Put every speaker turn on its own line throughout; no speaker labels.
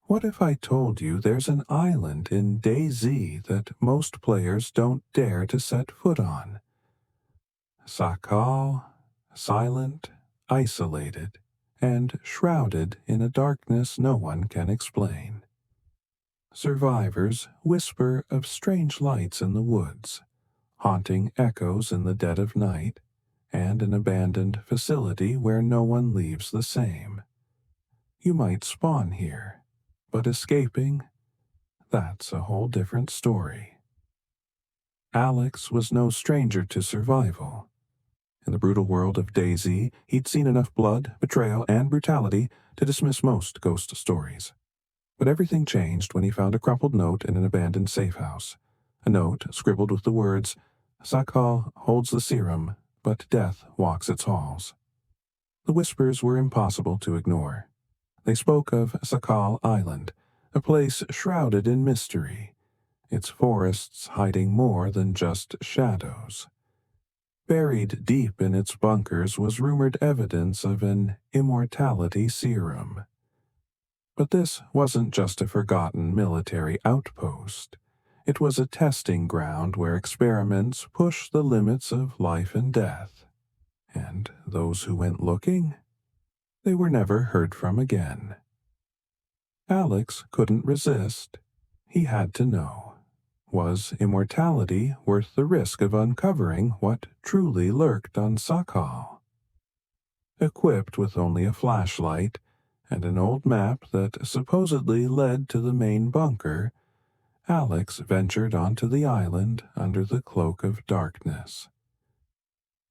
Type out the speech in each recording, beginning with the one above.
What if I told you there's an island in DayZ that most players don't dare to set foot on? Sakhal, silent, isolated, and shrouded in a darkness no one can explain. Survivors whisper of strange lights in the woods, haunting echoes in the dead of night, and an abandoned facility where no one leaves the same. You might spawn here, but escaping, that's a whole different story. Alex was no stranger to survival. In the brutal world of DayZ, he'd seen enough blood, betrayal, and brutality to dismiss most ghost stories. But everything changed when he found a crumpled note in an abandoned safe house. A note scribbled with the words, "Sakhal holds the serum, but death walks its halls." The whispers were impossible to ignore. They spoke of Sakhal Island, a place shrouded in mystery, its forests hiding more than just shadows. Buried deep in its bunkers was rumored evidence of an immortality serum. But this wasn't just a forgotten military outpost. It was a testing ground where experiments pushed the limits of life and death. And those who went looking, they were never heard from again. Alex couldn't resist. He had to know. Was immortality worth the risk of uncovering what truly lurked on Sakhal? Equipped with only a flashlight and an old map that supposedly led to the main bunker, Alex ventured onto the island under the cloak of darkness.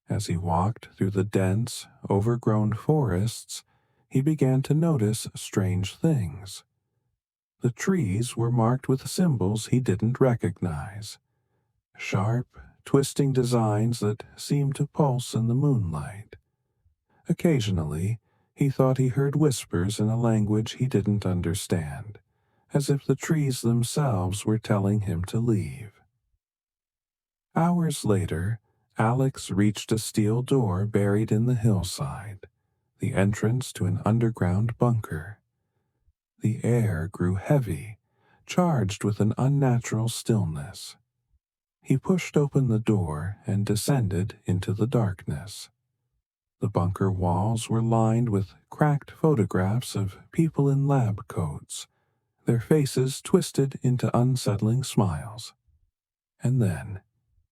As he walked through the dense, overgrown forests, he began to notice strange things. The trees were marked with symbols he didn't recognize. Sharp, twisting designs that seemed to pulse in the moonlight. Occasionally, he thought he heard whispers in a language he didn't understand, as if the trees themselves were telling him to leave. Hours later, Alex reached a steel door buried in the hillside, the entrance to an underground bunker. The air grew heavy, charged with an unnatural stillness. He pushed open the door and descended into the darkness. The bunker walls were lined with cracked photographs of people in lab coats, their faces twisted into unsettling smiles. And then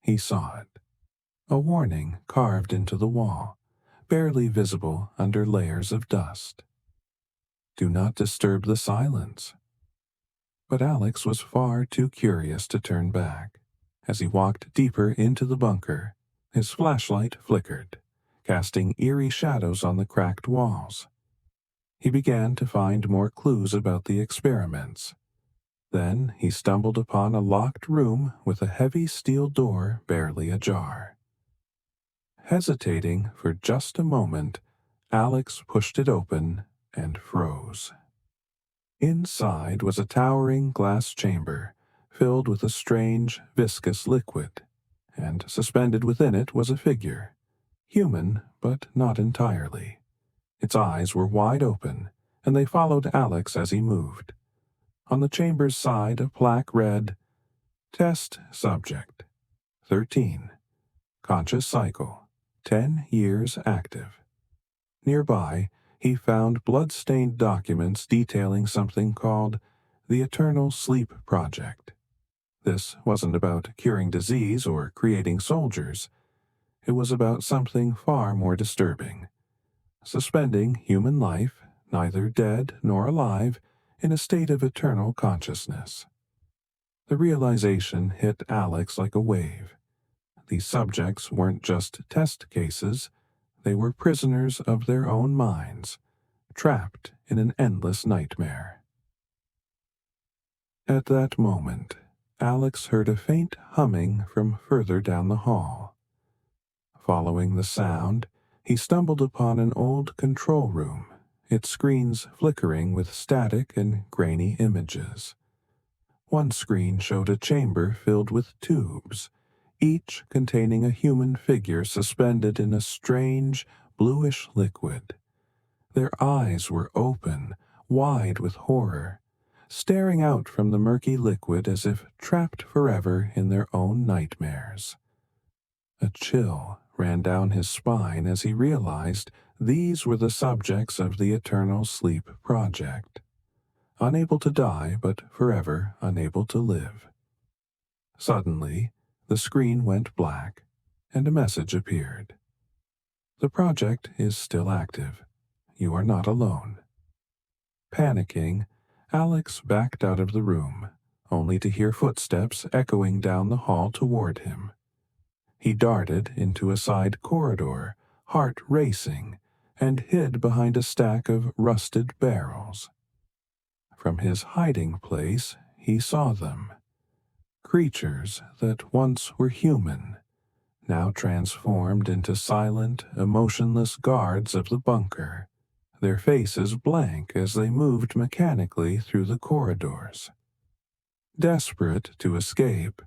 he saw it. A warning carved into the wall, barely visible under layers of dust. Do not disturb the silence. But Alex was far too curious to turn back. As he walked deeper into the bunker, his flashlight flickered, casting eerie shadows on the cracked walls. He began to find more clues about the experiments. Then he stumbled upon a locked room with a heavy steel door barely ajar. Hesitating for just a moment, Alex pushed it open and froze. Inside was a towering glass chamber filled with a strange, viscous liquid, and suspended within it was a figure, human but not entirely. Its eyes were wide open, and they followed Alex as he moved. On the chamber's side a plaque read, "Test Subject, 13, Conscious Cycle, 10 years active." Nearby, he found blood-stained documents detailing something called the Eternal Sleep Project. This wasn't about curing disease or creating soldiers. It was about something far more disturbing. Suspending human life, neither dead nor alive, in a state of eternal consciousness. The realization hit Alex like a wave. These subjects weren't just test cases. They were prisoners of their own minds, trapped in an endless nightmare. At that moment, Alex heard a faint humming from further down the hall. Following the sound, he stumbled upon an old control room, its screens flickering with static and grainy images. One screen showed a chamber filled with tubes, each containing a human figure suspended in a strange, bluish liquid. Their eyes were open, wide with horror, staring out from the murky liquid as if trapped forever in their own nightmares. A chill ran down his spine as he realized these were the subjects of the Eternal Sleep Project, unable to die but forever unable to live. Suddenly, the screen went black, and a message appeared. The project is still active. You are not alone. Panicking, Alex backed out of the room, only to hear footsteps echoing down the hall toward him. He darted into a side corridor, heart racing, and hid behind a stack of rusted barrels. From his hiding place, he saw them. Creatures that once were human, now transformed into silent, emotionless guards of the bunker, their faces blank as they moved mechanically through the corridors. Desperate to escape,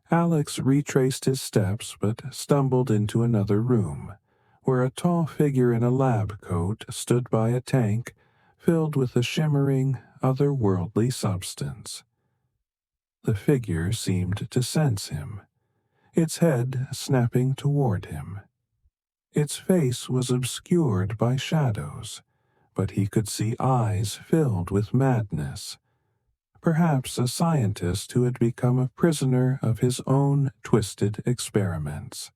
Alex retraced his steps but stumbled into another room, where a tall figure in a lab coat stood by a tank filled with a shimmering, otherworldly substance. The figure seemed to sense him, its head snapping toward him. Its face was obscured by shadows, but he could see eyes filled with madness. Perhaps a scientist who had become a prisoner of his own twisted experiments.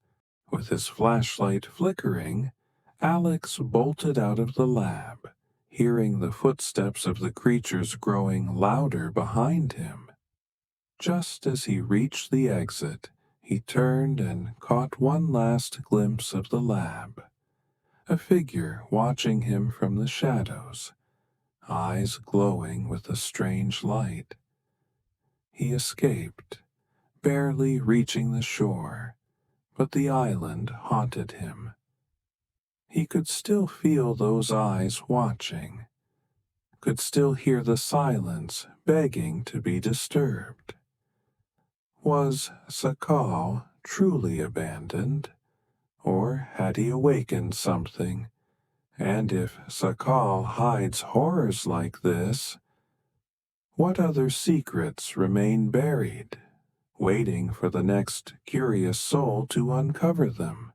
With his flashlight flickering, Alex bolted out of the lab, hearing the footsteps of the creatures growing louder behind him. Just as he reached the exit, he turned and caught one last glimpse of the lab. A figure watching him from the shadows, eyes glowing with a strange light. He escaped, barely reaching the shore, but the island haunted him. He could still feel those eyes watching, could still hear the silence begging to be disturbed. Was Sakhal truly abandoned, or had he awakened something? And if Sakhal hides horrors like this, what other secrets remain buried, waiting for the next curious soul to uncover them?